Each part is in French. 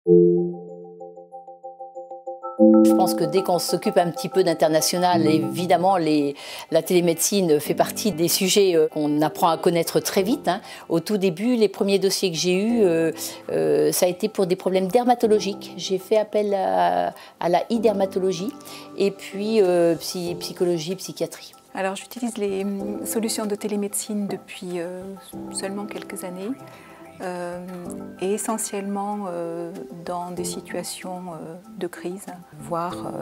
Je pense que dès qu'on s'occupe un petit peu d'international, évidemment, la télémédecine fait partie des sujets qu'on apprend à connaître très vite, hein. Au tout début, les premiers dossiers que j'ai eus, ça a été pour des problèmes dermatologiques. J'ai fait appel à la e-dermatologie et puis psychologie, psychiatrie. Alors j'utilise les solutions de télémédecine depuis seulement quelques années. Et essentiellement dans des situations de crise, voire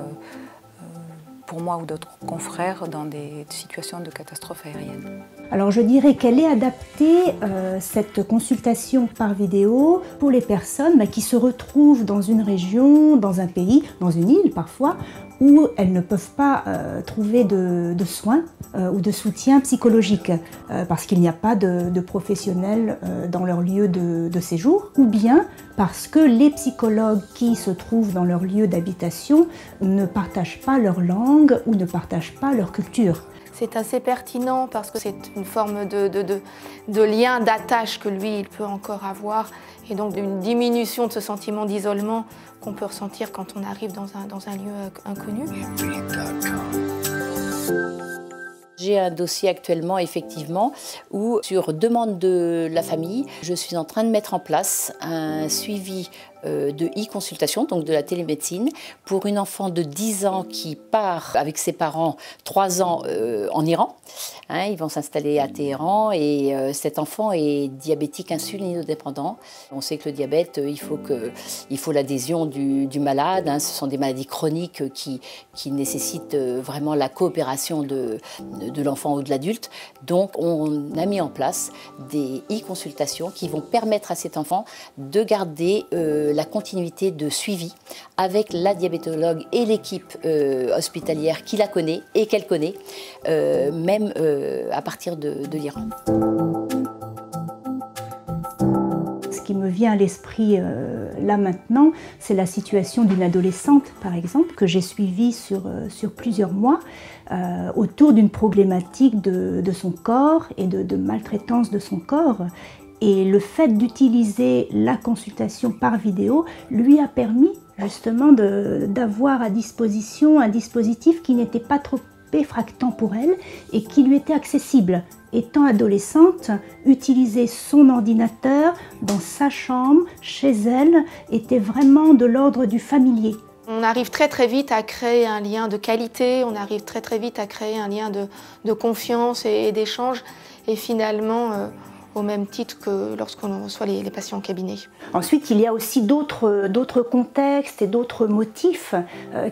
pour moi ou d'autres confrères dans des situations de catastrophe aérienne. Alors je dirais qu'elle est adaptée, cette consultation par vidéo, pour les personnes qui se retrouvent dans une région, dans un pays, dans une île parfois, où elles ne peuvent pas trouver de soins ou de soutien psychologique parce qu'il n'y a pas de professionnels dans leur lieu de séjour, ou bien parce que les psychologues qui se trouvent dans leur lieu d'habitation ne partagent pas leur langue ou ne partagent pas leur culture. C'est assez pertinent parce que c'est une forme de lien, d'attache que lui, il peut encore avoir, et donc d'une diminution de ce sentiment d'isolement qu'on peut ressentir quand on arrive dans un lieu inconnu. J'ai un dossier actuellement, effectivement, où, sur demande de la famille, je suis en train de mettre en place un suivi de e-consultation, donc de la télémédecine, pour une enfant de 10 ans qui part avec ses parents 3 ans en Iran. Hein, ils vont s'installer à Téhéran et cet enfant est diabétique insulinodépendant. On sait que le diabète, il faut l'adhésion du malade. Hein, ce sont des maladies chroniques qui nécessitent vraiment la coopération de l'enfant ou de l'adulte. Donc on a mis en place des e-consultations qui vont permettre à cet enfant de garder la continuité de suivi avec la diabétologue et l'équipe hospitalière qui la connaît et qu'elle connaît, même à partir de l'Iran. Ce qui me vient à l'esprit là maintenant, c'est la situation d'une adolescente, par exemple, que j'ai suivie sur plusieurs mois, autour d'une problématique de son corps et de maltraitance de son corps. Et le fait d'utiliser la consultation par vidéo lui a permis justement d'avoir à disposition un dispositif qui n'était pas trop effractant pour elle et qui lui était accessible. Étant adolescente, utiliser son ordinateur dans sa chambre, chez elle, était vraiment de l'ordre du familier. On arrive très très vite à créer un lien de qualité, on arrive très très vite à créer un lien de confiance et d'échange, et finalement au même titre que lorsqu'on reçoit les patients en cabinet. Ensuite, il y a aussi d'autres contextes et d'autres motifs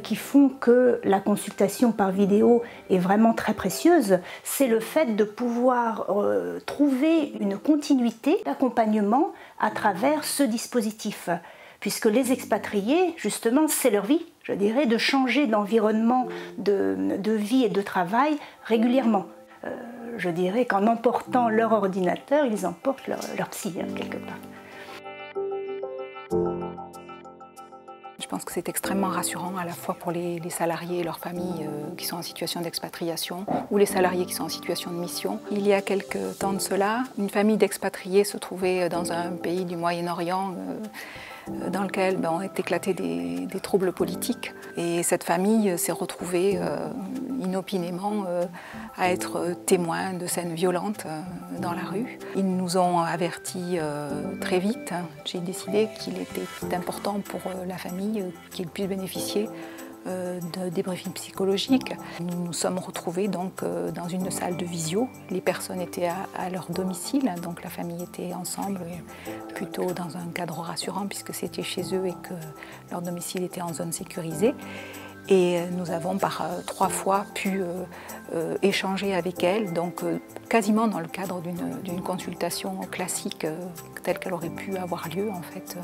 qui font que la consultation par vidéo est vraiment très précieuse. C'est le fait de pouvoir trouver une continuité d'accompagnement à travers ce dispositif. Puisque les expatriés, justement, c'est leur vie, je dirais, de changer d'environnement, de vie et de travail régulièrement. Je dirais qu'en emportant leur ordinateur, ils emportent leur psy, hein, quelque part. Je pense que c'est extrêmement rassurant à la fois pour les salariés et leurs familles qui sont en situation d'expatriation ou les salariés qui sont en situation de mission. Il y a quelques temps de cela, une famille d'expatriés se trouvait dans un pays du Moyen-Orient dans lequel ont éclaté des troubles politiques. Et cette famille s'est retrouvée inopinément à être témoin de scènes violentes dans la rue. Ils nous ont avertis très vite. J'ai décidé qu'il était important pour la famille qu'ils puissent bénéficier de débriefing psychologique. Nous nous sommes retrouvés donc dans une salle de visio. Les personnes étaient à leur domicile, donc la famille était ensemble, plutôt dans un cadre rassurant puisque c'était chez eux et que leur domicile était en zone sécurisée. Et nous avons par 3 fois pu échanger avec elle, donc quasiment dans le cadre d'une consultation classique telle qu'elle aurait pu avoir lieu en fait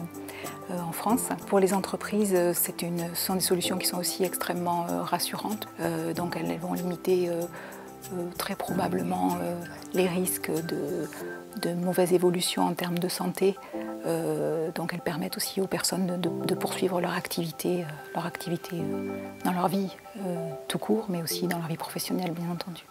en France. Pour les entreprises, ce sont des solutions qui sont aussi extrêmement rassurantes, donc elles vont limiter très probablement les risques de mauvaise évolution en termes de santé. Donc elles permettent aussi aux personnes de poursuivre leur activité dans leur vie tout court, mais aussi dans leur vie professionnelle, bien entendu.